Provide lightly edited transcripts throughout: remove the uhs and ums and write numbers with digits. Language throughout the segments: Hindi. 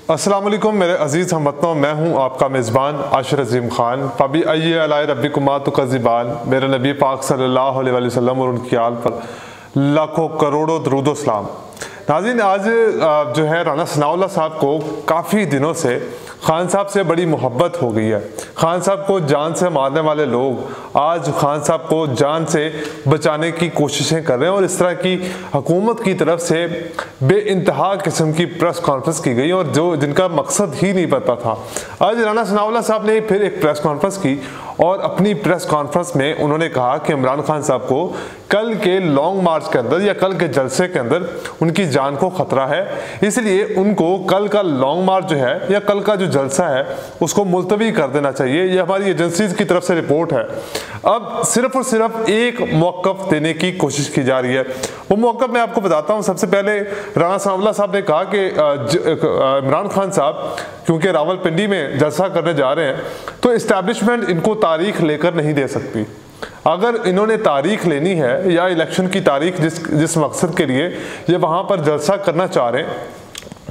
अस्सलाम वालेकुम मेरे अजीज़ हमवतनों, मैं हूँ आपका मेज़बान आशिर अज़ीम ख़ान। फ़बी अय्यि अलाए रब्बिकुमा तुकज़्ज़िबान। मेरे नबी पाक सल्लल्लाहु अलैहि वसल्लम और उनकी आल पर लाखों करोड़ों दरूद व सलाम। नाज़रीन, आज जो है राना सनाउल्लाह साहब को काफ़ी दिनों से खान साहब से बड़ी मोहब्बत हो गई है। खान साहब को जान से मारने वाले लोग आज खान साहब को जान से बचाने की कोशिशें कर रहे हैं और इस तरह की हुकूमत की तरफ से बेइंतहा किस्म की प्रेस कॉन्फ्रेंस की गई और जो जिनका मकसद ही नहीं पता था। आज राना सनाउल्लाह साहब ने फिर एक प्रेस कॉन्फ्रेंस की और अपनी प्रेस कॉन्फ्रेंस में उन्होंने कहा कि इमरान खान साहब को कल के लॉन्ग मार्च के अंदर या कल के जलसे के अंदर उनकी जान को खतरा है, इसलिए उनको कल का लॉन्ग मार्च जो है या कल का जो जलसा है उसको मुलतवी कर देना चाहिए। ये हमारी एजेंसीज की तरफ से रिपोर्ट है। अब सिर्फ और सिर्फ एक मौक़िफ़ देने की कोशिश की जा रही है। वो मौक़िफ़ मैं आपको बताता हूँ। सबसे पहले राना सनाउल्लाह साहब ने कहा कि इमरान खान साहब क्योंकि रावलपिंडी में जलसा करने जा रहे हैं तो इस्टेब्लिशमेंट इनको तारीख लेकर नहीं दे सकती। अगर इन्होंने तारीख लेनी है या इलेक्शन की तारीख जिस मकसद के लिए ये वहाँ पर जलसा करना चाह रहे हैं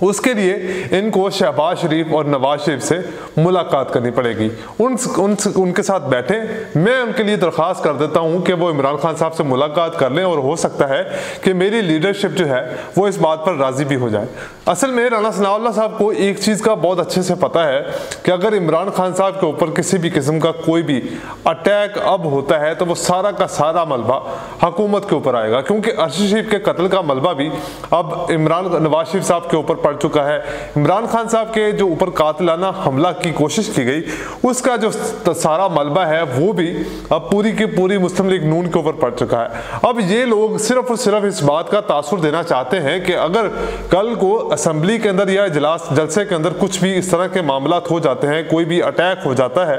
उसके लिए इनको शहबाज शरीफ और नवाज शरीफ से मुलाकात करनी पड़ेगी। उनके साथ बैठे। मैं उनके लिए दरख्वास्त कर देता हूं कि वो इमरान खान साहब से मुलाकात कर लें और हो सकता है कि मेरी लीडरशिप जो है वो इस बात पर राज़ी भी हो जाए। असल में राना सनाउल्लाह साहब को एक चीज़ का बहुत अच्छे से पता है कि अगर इमरान खान साहब के ऊपर किसी भी किस्म का कोई भी अटैक अब होता है तो वो सारा का सारा मलबा हुकूमत के ऊपर आएगा, क्योंकि अरशद शरीफ के कत्ल का मलबा भी अब नवाज शरीफ साहब के ऊपर पड़ चुका है। इमरान खान साहब के जो ऊपर कातिलाना हमला की कोशिश की गई उसका जो सारा मलबा है वो भी अब पूरी की पूरी मुस्लिम लीग नून के ऊपर पड़ चुका है। अब ये लोग सिर्फ और सिर्फ इस बात का तासुर देना चाहते हैं कि अगर कल को असेंबली के अंदर या इजलास जलसे के अंदर कुछ भी इस तरह के मामलात हो जाते हैं, कोई भी अटैक हो जाता है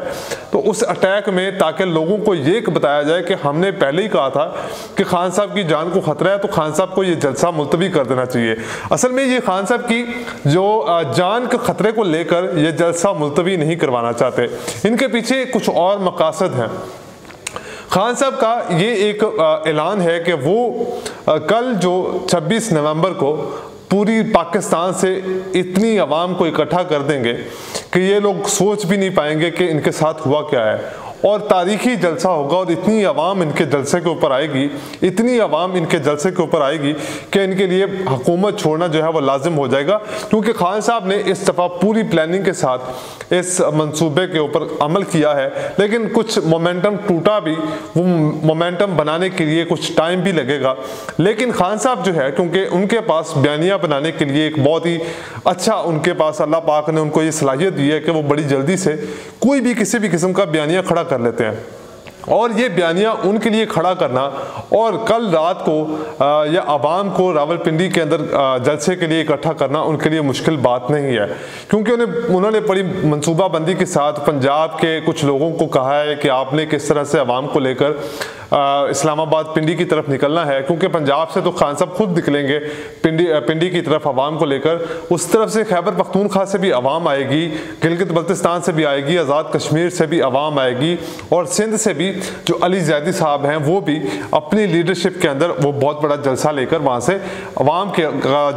तो उस अटैक में ताकि लोगों को ये बताया जाए कि हमने पहले ही कहा था कि खान साहब की जान को खतरा है तो खान साहब को ये जलसा मुलतवी कर देना चाहिए। असल में ये खान साहब की जो जान के खतरे को लेकर ये जलसा मुलतवी नहीं करवाना चाहते। इनके पीछे कुछ और मकासद हैं। खान साहब का ये एक ऐलान है कि वो कल जो 26 नवंबर को पूरी पाकिस्तान से इतनी आवाम को इकट्ठा कर देंगे कि ये लोग सोच भी नहीं पाएंगे कि इनके साथ हुआ क्या है, और तारीखी जलसा होगा और इतनी आवाम इनके जलसे के ऊपर आएगी, इतनी आवाम इनके जलसे के ऊपर आएगी कि इनके लिए हुकूमत छोड़ना जो है वो लाजिम हो जाएगा। क्योंकि खान साहब ने इस दफ़ा पूरी प्लानिंग के साथ इस मंसूबे के ऊपर अमल किया है, लेकिन कुछ मोमेंटम टूटा भी, वो मोमेंटम बनाने के लिए कुछ टाइम भी लगेगा। लेकिन खान साहब जो है क्योंकि उनके पास बयानिया बनाने के लिए एक बहुत ही अच्छा, उनके पास अल्लाह पाक ने उनको ये सलाहियत दी है कि वो बड़ी जल्दी से कोई भी किसी भी किस्म का बयानिया खड़ा कर लेते हैं। और ये बयानिया उनके लिए खड़ा करना और कल रात को या आवाम को रावलपिंडी के अंदर जलसे के लिए इकट्ठा करना उनके लिए मुश्किल बात नहीं है, क्योंकि उन्होंने बड़ी मनसूबाबंदी के साथ पंजाब के कुछ लोगों को कहा है कि आपने किस तरह से आवाम को लेकर इस्लामाबाद पिंडी की तरफ निकलना है, क्योंकि पंजाब से तो खान साहब खुद निकलेंगे पिंडी की तरफ आवाम को लेकर। उस तरफ से खैबर पख्तूनख्वा से भी आवाम आएगी, गिलगित बल्तिस्तान से भी आएगी, आज़ाद कश्मीर से भी आवाम आएगी, और सिंध से भी जो अली ज़ैदी साहब हैं वो भी अपनी लीडरशिप के अंदर वो बहुत बड़ा जलसा लेकर वहाँ से आवाम के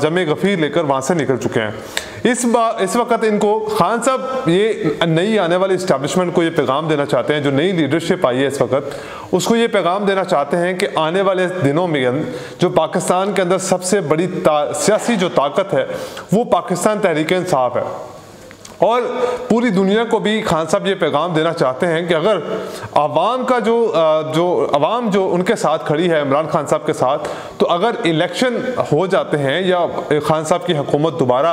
जमे गफ़ीर लेकर वहाँ से निकल चुके हैं। इस वक्त इनको खान साहब ये नई आने वाली इस्टेब्लिशमेंट को ये पैगाम देना चाहते हैं, जो नई लीडरशिप आई है इस वक्त उसको ये पैगाम देना चाहते हैं कि आने वाले दिनों में जो पाकिस्तान के अंदर सबसे बड़ी सियासी जो ताकत है वो पाकिस्तान तहरीक इंसाफ है। और पूरी दुनिया को भी खान साहब ये पैगाम देना चाहते हैं कि अगर आवाम का आवाम जो उनके साथ खड़ी है इमरान खान साहब के साथ, तो अगर इलेक्शन हो जाते हैं या खान साहब की हुकूमत दोबारा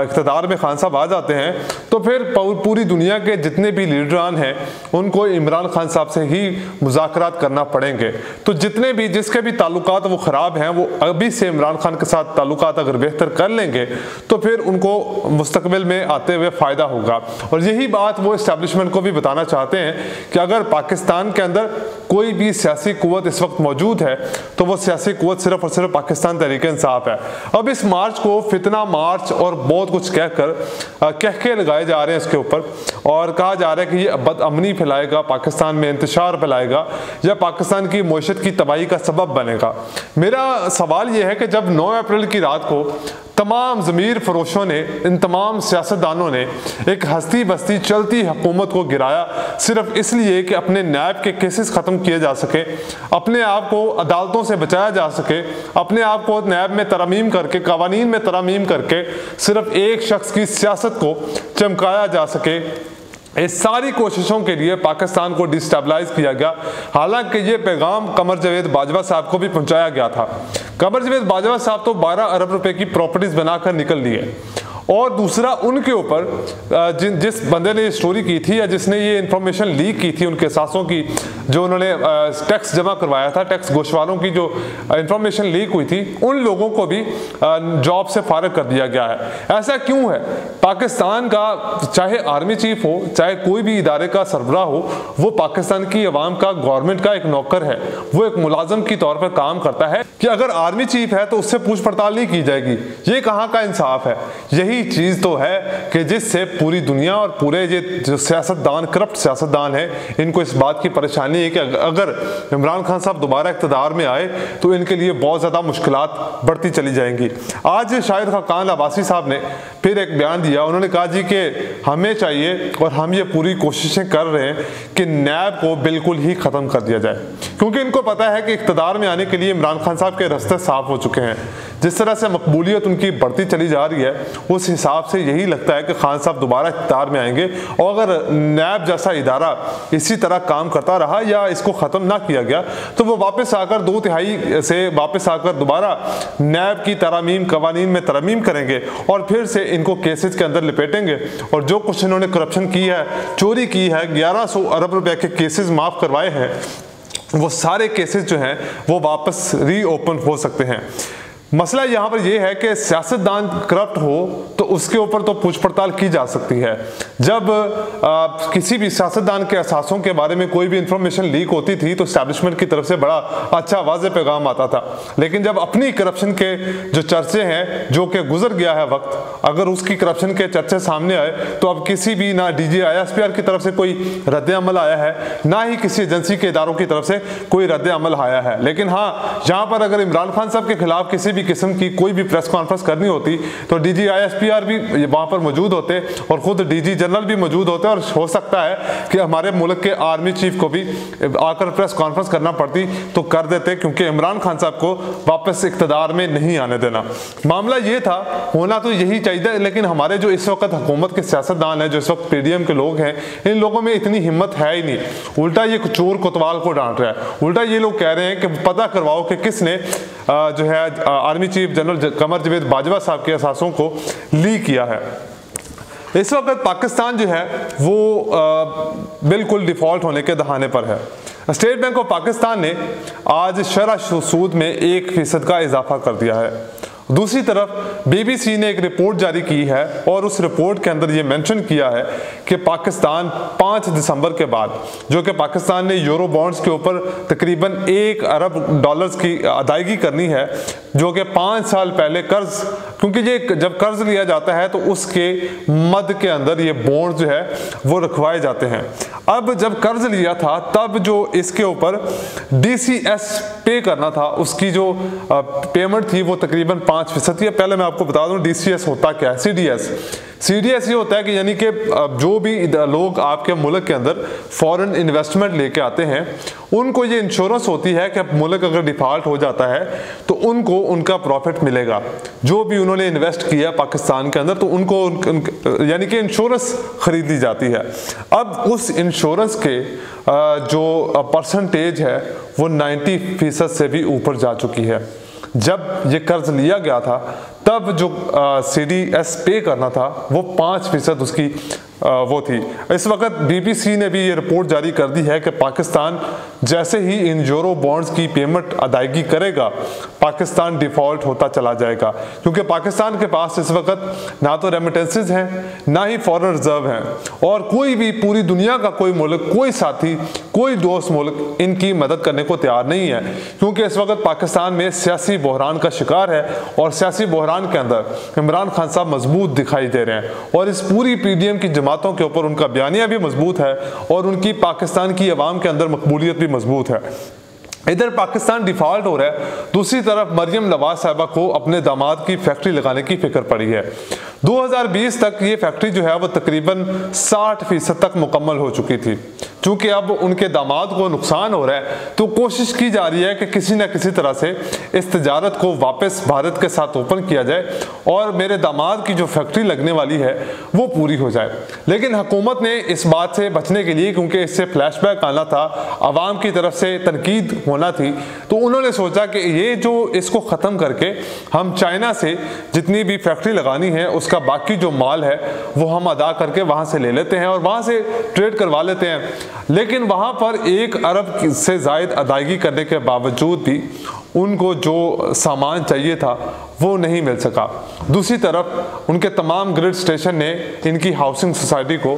इक़्तिदार में खान साहब आ जाते हैं तो फिर पूरी दुनिया के जितने भी लीडरान हैं उनको इमरान खान साहब से ही मुज़ाकरात करना पड़ेंगे। तो जितने भी जिसके भी ताल्लुकात वो ख़राब हैं वो अभी से इमरान खान के साथ ताल्लुकात अगर बेहतर कर लेंगे तो फिर उनको मुस्तकबिल में आते हुए फ़ायदा होगा। और यही बात वो इस्टेब्लिशमेंट को भी बताना चाहते हैं कि अगर पाकिस्तान के अंदर कोई भी सियासी कुव्वत इस वक्त मौजूद है तो वो सियासी कुव्वत सिर्फ और सिर्फ पाकिस्तान तहरीक इंसाफ है। अब इस मार्च को फितना मार्च और बहुत कुछ कहके लगाए जा रहे हैं इसके ऊपर, और कहा जा रहा है कि ये बदअमनी फैलाएगा, पाकिस्तान में इंतशार फैलाएगा या पाकिस्तान की मईशत की तबाही का सबब बनेगा। मेरा सवाल ये है कि जब 9 अप्रैल की रात को तमाम ज़मीर फरोशों ने, इन तमाम सियासतदानों ने एक हस्ती बस्ती चलती हुकूमत को गिराया सिर्फ इसलिए कि अपने नैब के केसेस ख़त्म किए जा सके, अपने आप को अदालतों से बचाया जा सके, अपने आप को नैब में तरमीम करके, कवानीन में तरमीम करके सिर्फ एक शख्स की सियासत को चमकाया जा सके। इस सारी कोशिशों के लिए पाकिस्तान को डिस्टेबलाइज किया गया। हालांकि ये पैगाम कमर जावेद बाजवा साहब को भी पहुंचाया गया था। कमर जावेद बाजवा साहब तो 12 अरब रुपए की प्रॉपर्टीज बनाकर निकल लिए, और दूसरा उनके ऊपर जिस बंदे ने ये स्टोरी की थी या जिसने ये इंफॉर्मेशन लीक की थी उनके सासों की, जो उन्होंने टैक्स जमा करवाया था, टैक्स गोशवारों की जो इंफॉर्मेशन लीक हुई थी, उन लोगों को भी जॉब से फारिग कर दिया गया है। ऐसा क्यों है? पाकिस्तान का चाहे आर्मी चीफ हो, चाहे कोई भी इदारे का सरबराह हो, वो पाकिस्तान की अवाम का, गवर्नमेंट का एक नौकर है, वो एक मुलाजम की तौर पर काम करता है कि अगर आर्मी चीफ है तो उससे पूछ पड़ताल नहीं की जाएगी। ये कहाँ का इंसाफ है? यही चीज तो है कि जिससे पूरी दुनिया और पूरे ये जो सियासतदान, करप्ट सियासतदान है, इनको इस बात की परेशानी है कि अगर इमरान खान साहब दोबारा इक़्तिदार में आए तो इनके लिए बहुत ज़्यादा मुश्किलात बढ़ती चली जाएंगी। आज शाहिद खाकान अब्बासी साहब ने फिर एक बयान दिया। उन्होंने कहा जी कि हमें चाहिए और हम ये पूरी कोशिशें कर रहे हैं कि नैब को बिल्कुल ही ख़त्म कर दिया जाए, क्योंकि इनको पता है कि इक़्तिदार में आने के लिए इमरान खान साहब के रास्ते साफ हो चुके हैं। जिस तरह से मकबूलियत उनकी बढ़ती चली जा रही है, उस हिसाब से यही लगता है कि खान साहब दोबारा इक़्तिदार में आएंगे, और अगर नैब जैसा इदारा इसी तरह काम करता रहा या इसको ख़त्म ना किया गया तो वो वापस आकर 2/3 से वापस आकर दोबारा नैब की तरामीम, कवानीन में तरमीम करेंगे और फिर से इनको केसेस के अंदर लपेटेंगे। और जो कुछ इन्होंने करप्शन की है, चोरी की है, 1100 अरब रुपए के केसेस माफ़ करवाए हैं, वो सारे केसेस जो हैं वो वापस रीओपन हो सकते हैं। मसला यहाँ पर यह है कि सियासतदान करप्ट हो तो उसके ऊपर तो पूछ पड़ताल की जा सकती है। जब किसी भी सियासतदान के असासों के बारे में कोई भी इंफॉर्मेशन लीक होती थी तो एस्टैब्लिशमेंट की तरफ से बड़ा अच्छा वाज़ेह पैगाम आता था, लेकिन जब अपनी करप्शन के जो चर्चे हैं, जो कि गुजर गया है वक्त, अगर उसकी करप्शन के चर्चे सामने आए तो अब किसी भी, ना DG ISPR की तरफ से कोई रद्द अमल आया है, ना ही किसी एजेंसी के इदारों की तरफ से कोई रद्द अमल आया है। लेकिन हाँ, यहाँ पर अगर इमरान खान साहब के खिलाफ किसी भी किस्म की कोई भी प्रेस कॉन्फ्रेंस करनी होती तो DG ISPR भी वहां पर मौजूद होते और खुद DG जनरल भी मौजूद होते, और हो सकता है कि हमारे मुल्क के आर्मी चीफ को भी आकर प्रेस कॉन्फ्रेंस करना पड़ती तो कर देते, क्योंकि इमरान खान साहब को वापस इक़्तिदार में नहीं आने देना। मामला ये था, होना तो यही चाहिए, लेकिन हमारे जो इस वक्त हुकूमत के सियासतदान हैं, जो इस वक्त PDM के लोग हैं, इन लोगों में इतनी हिम्मत है ही नहीं। उल्टा ये चोर कोतवाल को डांट रहा है। उल्टा ये लोग कह रहे हैं कि पता करवाओ कि किसने जो है army chief general Qamar Javed Bajwa साहब के असासों को लीक किया है। इस वक्त पाकिस्तान जो है वो बिल्कुल डिफॉल्ट होने के दहाने पर है। स्टेट बैंक ऑफ पाकिस्तान ने आज शरह सूद में 1% का इजाफा कर दिया है। दूसरी तरफ BBC ने एक रिपोर्ट जारी की है और उस रिपोर्ट के अंदर ये मेंशन किया है कि पाकिस्तान 5 दिसंबर के बाद, जो कि पाकिस्तान ने यूरो बॉन्ड्स के ऊपर तकरीबन $1 अरब की अदायगी करनी है, जो कि 5 साल पहले कर्ज, क्योंकि ये जब कर्ज लिया जाता है तो उसके मद के अंदर ये बॉन्ड जो है वो रखवाए जाते हैं। अब जब कर्ज लिया था तब जो इसके ऊपर DCS पे करना था, उसकी जो पेमेंट थी वो तकरीबन 5% है। पहले मैं आपको बता दूं DCS होता क्या है। CDS ये होता है कि यानी कि जो भी लोग आपके मुल्क के अंदर फॉरेन इन्वेस्टमेंट लेके आते हैं, उनको ये इंश्योरेंस होती है कि मुल्क अगर डिफॉल्ट हो जाता है तो उनको उनका प्रॉफिट मिलेगा। जो भी उन्होंने इन्वेस्ट किया पाकिस्तान के अंदर तो उनको यानी कि इंश्योरेंस खरीद ली जाती है। अब उस इंश्योरेंस के जो परसेंटेज है वो 90% से भी ऊपर जा चुकी है। जब ये कर्ज लिया गया था तब जो CDS पे करना था वो 5% उसकी वो थी। इस वक्त BBC ने भी ये रिपोर्ट जारी कर दी है कि पाकिस्तान जैसे ही इन यूरो बॉन्ड्स की पेमेंट अदायगी करेगा, पाकिस्तान डिफॉल्ट होता चला जाएगा, क्योंकि पाकिस्तान के पास इस वक्त ना तो रेमिटेंसेस हैं, ना ही फॉरेन रिजर्व हैं, और कोई भी पूरी दुनिया का कोई मुल्क, कोई साथी, कोई दोस्त मुल्क इनकी मदद करने को तैयार नहीं है, क्योंकि इस वक्त पाकिस्तान में सियासी बहरान का शिकार है और सियासी बहरान के अंदर इमरान खान साहब मजबूत दिखाई दे रहे हैं, और इस पूरी PDM की जमातों के ऊपर उनका बयानिया भी मजबूत है और उनकी पाकिस्तान की अवाम के अंदर मकबूलियत भी मजबूत है। इधर पाकिस्तान डिफॉल्ट हो रहा है, दूसरी तरफ मरियम नवाज साहिबा को अपने दामाद की फैक्ट्री लगाने की फिक्र पड़ी है। 2020 तक ये फैक्ट्री जो है वो तकरीबन 60% तक मुकम्मल हो चुकी थी। चूंकि अब उनके दामाद को नुकसान हो रहा है तो कोशिश की जा रही है कि किसी न किसी तरह से इस तिजारत को वापस भारत के साथ ओपन किया जाए और मेरे दामाद की जो फैक्ट्री लगने वाली है वो पूरी हो जाए। लेकिन हुकूमत ने इस बात से बचने के लिए, क्योंकि इससे फ्लैशबैक आना था, आवाम की तरफ से तनकीद होना थी, तो उन्होंने सोचा कि ये जो इसको ख़त्म करके हम चाइना से जितनी भी फैक्ट्री लगानी है उसका बाकी जो माल है वो हम अदा करके वहाँ से ले लेते हैं और वहाँ से ट्रेड करवा लेते हैं। लेकिन वहाँ पर 1 अरब से ज़ायद अदायगी करने के बावजूद भी उनको जो सामान चाहिए था वो नहीं मिल सका। दूसरी तरफ उनके तमाम ग्रिड स्टेशन ने इनकी हाउसिंग सोसाइटी को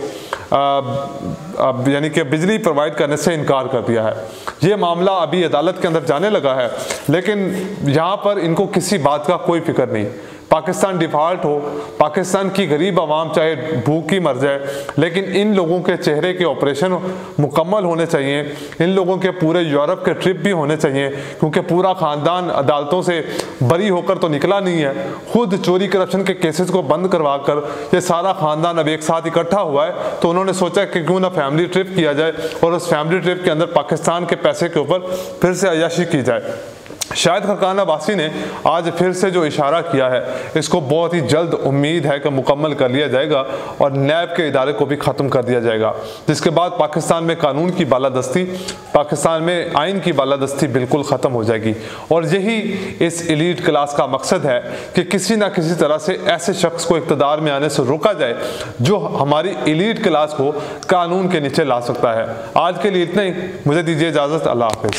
यानी कि बिजली प्रोवाइड करने से इनकार कर दिया है। ये मामला अभी अदालत के अंदर जाने लगा है, लेकिन यहाँ पर इनको किसी बात का कोई फिक्र नहीं। पाकिस्तान डिफॉल्ट हो, पाकिस्तान की गरीब आवाम चाहे भूखी मर जाए, लेकिन इन लोगों के चेहरे के ऑपरेशन मुकम्मल होने चाहिए। इन लोगों के पूरे यूरोप के ट्रिप भी होने चाहिए, क्योंकि पूरा ख़ानदान अदालतों से बरी होकर तो निकला नहीं है। खुद चोरी करप्शन के केसेस को बंद करवा कर ये सारा ख़ानदान अब एक साथ इकट्ठा हुआ है, तो उन्होंने सोचा कि क्यों ना फैमिली ट्रिप किया जाए और उस फैमिली ट्रिप के अंदर पाकिस्तान के पैसे के ऊपर फिर से अय्याशी की जाए। शाहिद खकान अब्बासी ने आज फिर से जो इशारा किया है इसको बहुत ही जल्द उम्मीद है कि मुकम्मल कर लिया जाएगा और नैब के इदारे को भी ख़त्म कर दिया जाएगा, जिसके बाद पाकिस्तान में कानून की बालादस्ती, पाकिस्तान में आइन की बालादस्ती बिल्कुल ख़त्म हो जाएगी। और यही इस एलीट क्लास का मकसद है कि किसी ना किसी तरह से ऐसे शख्स को इक़्तिदार में आने से रोका जाए जो हमारी एलीट क्लास को कानून के नीचे ला सकता है। आज के लिए इतना ही, मुझे दीजिए इजाज़त। अल्लाह हाफ़िज़।